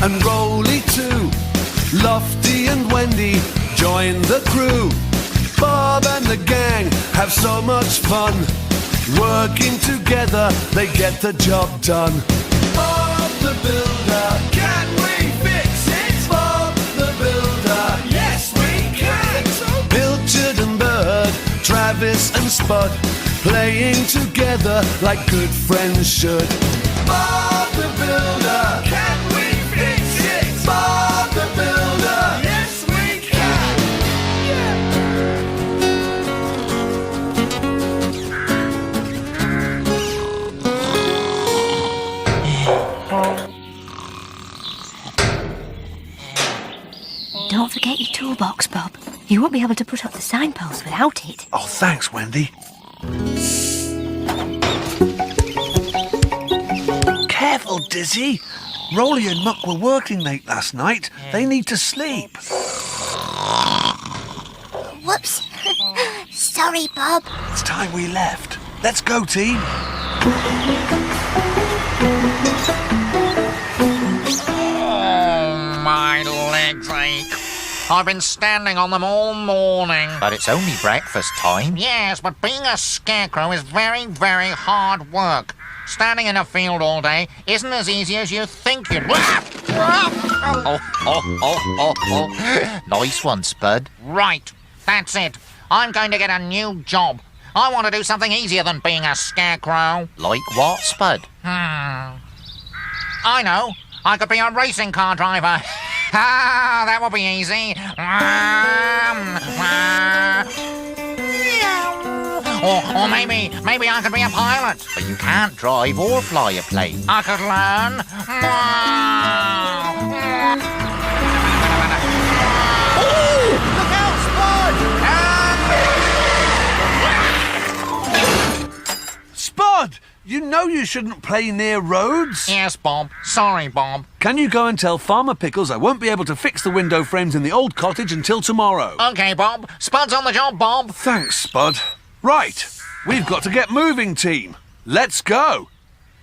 and Rolly too. Lofty and Wendy join the crew. Bob and the gang have so much fun. Working together, they get the job done. Bob the Builder, can we fix it? Bob the Builder, yes we can. Pilchard and Bird, Travis and Spud, playing together like good friends should. Bob the Builder, can we fix it? Bob the Builder, yes we can. Don't forget your toolbox, Bob. You won't be able to put up the signpost without it. Oh, thanks, Wendy. Careful, Dizzy. Rolly and Muck were working late last night. They need to sleep. Whoops. Sorry, Bob. It's time we left. Let's go, team. Oh, my legs ache. I've been standing on them all morning. But it's only breakfast time. Yes, but being a scarecrow is very, very hard work. Standing in a field all day isn't as easy as you think you'd... Oh. Nice one, Spud. Right, that's it. I'm going to get a new job. I want to do something easier than being a scarecrow. Like what, Spud? I know. I could be a racing car driver. That would be easy. Or maybe I could be a pilot. But you can't drive or fly a plane. I could learn. Look out, Spud! Spud, you know you shouldn't play near roads. Yes, Bob. Sorry, Bob. Can you go and tell Farmer Pickles I won't be able to fix the window frames in the old cottage until tomorrow? Okay, Bob. Spud's on the job, Bob. Thanks, Spud. Right, we've got to get moving, team. Let's go.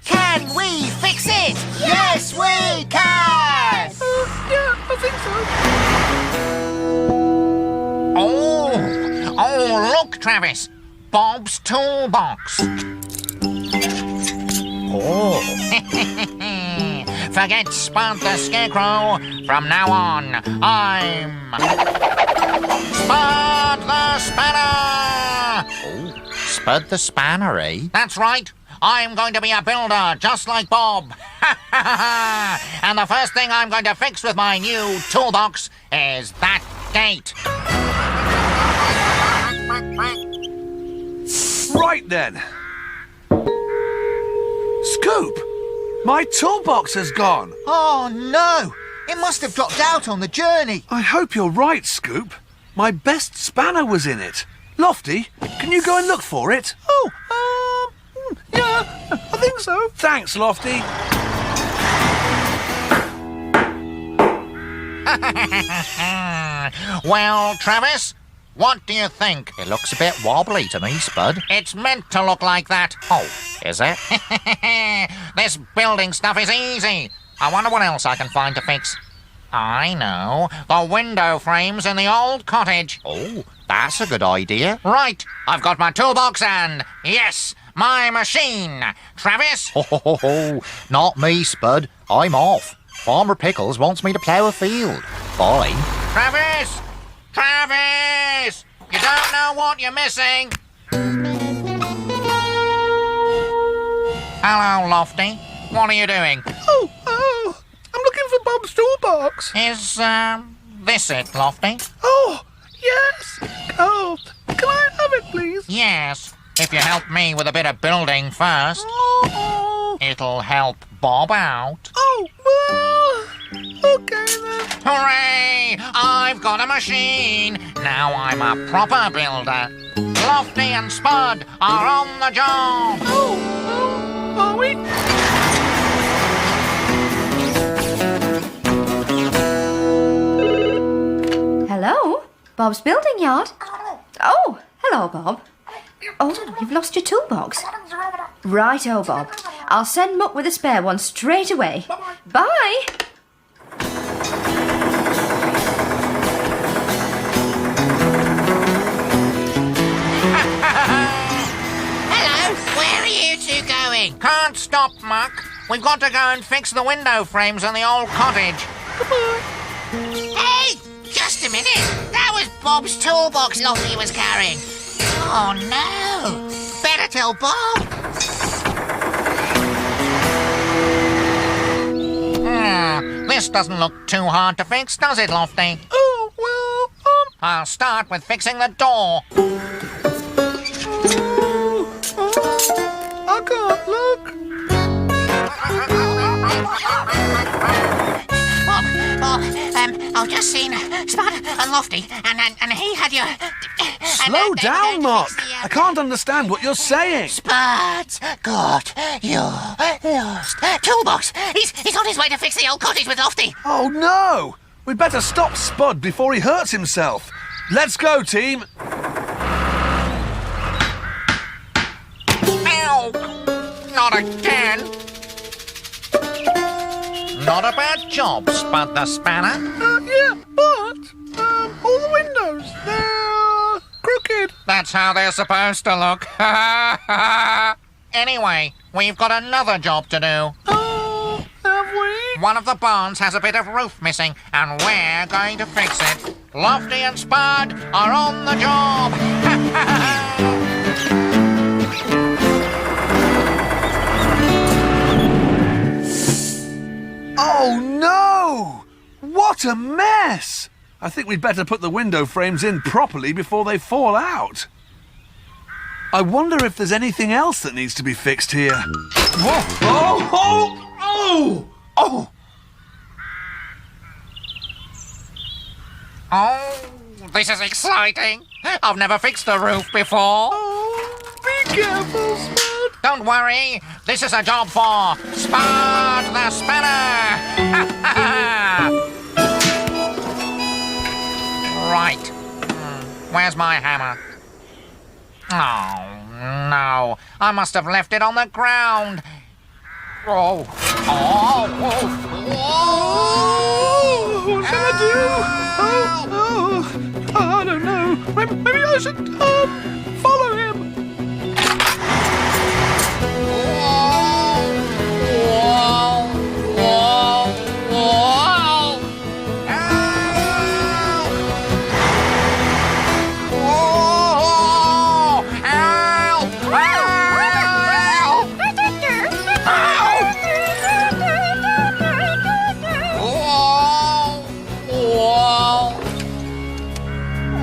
Can we fix it? Yes, we can! Yeah, I think so. Oh, look, Travis. Bob's toolbox. Oh. Forget Spud the Scarecrow. From now on, I'm Spud the Spanner. Oh, Spud the Spanner, eh? That's right. I'm going to be a builder, just like Bob. And the first thing I'm going to fix with my new toolbox is that gate. Right then. Scoop, my toolbox has gone. Oh, no! It must have dropped out on the journey. I hope you're right, Scoop. My best spanner was in it. Lofty, can you go and look for it? Oh, yeah, I think so. Thanks, Lofty. Well, Travis, what do you think? It looks a bit wobbly to me, Spud. It's meant to look like that. Oh, is it? This building stuff is easy. I wonder what else I can find to fix. I know. The window frames in the old cottage. Oh, that's a good idea. Right. I've got my toolbox and, yes, my machine. Travis? Ho. Not me, Spud. I'm off. Farmer Pickles wants me to plough a field. Bye. Travis! Travis! You don't know what you're missing. Hello, Lofty. What are you doing? Oh, I'm looking for Bob's toolbox. Is, this it, Lofty? Oh, yes. Oh, can I have it, please? Yes. If you help me with a bit of building first, Oh, it'll help Bob out. okay then. Hooray! I've got a machine. Now I'm a proper builder. Lofty and Spud are on the job. Are we? Hello? Bob's building yard? Oh, hello, Bob. Oh, you've lost your toolbox. Righto, Bob. I'll send Muck with a spare one straight away. Bye. stop, Muck. We've got to go and fix the window frames in the old cottage. Hey, just a minute. That was Bob's toolbox Lofty was carrying. Oh, no. Better tell Bob. This doesn't look too hard to fix, does it, Lofty? Oh, well, I'll start with fixing the door. I can't look. Bob, I've just seen Spud and Lofty, and he had your... Slow down, Mark. I can't understand what you're saying. Spud's got your lost toolbox. He's on his way to fix the old cottage with Lofty. Oh, no. We'd better stop Spud before he hurts himself. Let's go, team. Ow! Not again. Not a bad job, Spud the Spanner. Yeah, but all the windows, they're crooked. That's how they're supposed to look. Anyway, we've got another job to do. Oh, have we? One of the barns has a bit of roof missing, and we're going to fix it. Lofty and Spud are on the job. Oh, no! What a mess! I think we'd better put the window frames in properly before they fall out. I wonder if there's anything else that needs to be fixed here. Whoa! Oh! Oh! Oh! Oh! Oh, this is exciting. I've never fixed a roof before. Oh, be careful, Spud. Don't worry, this is a job for Spud the Spanner. Right. Where's my hammer? Oh, no. I must have left it on the ground. Oh. Oh. Oh, what shall I do? Oh, I don't know. Maybe I should follow him.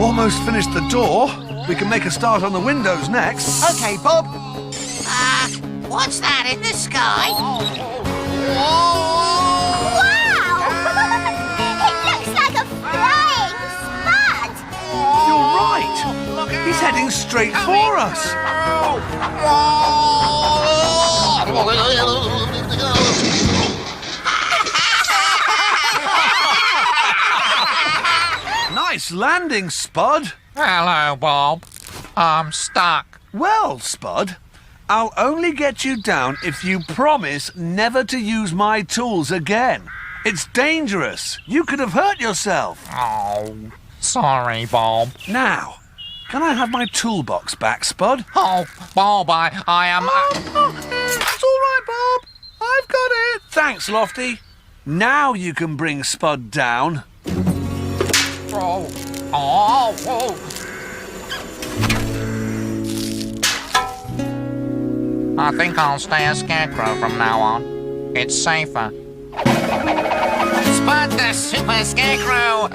Almost finished the door. We can make a start on the windows next. Okay, Bob. What's that in the sky? Wow! It looks like a flying Spud. You're right. He's heading straight for us. Nice landing, Spud. Hello, Bob. I'm stuck. Well, Spud, I'll only get you down if you promise never to use my tools again. It's dangerous. You could have hurt yourself. Oh, sorry, Bob. Now, can I have my toolbox back, Spud? Oh, Bob, I am... It's all right, Bob. I've got it. Thanks, Lofty. Now you can bring Spud down. Oh. I think I'll stay a scarecrow from now on. It's safer. Spud the Super Scarecrow!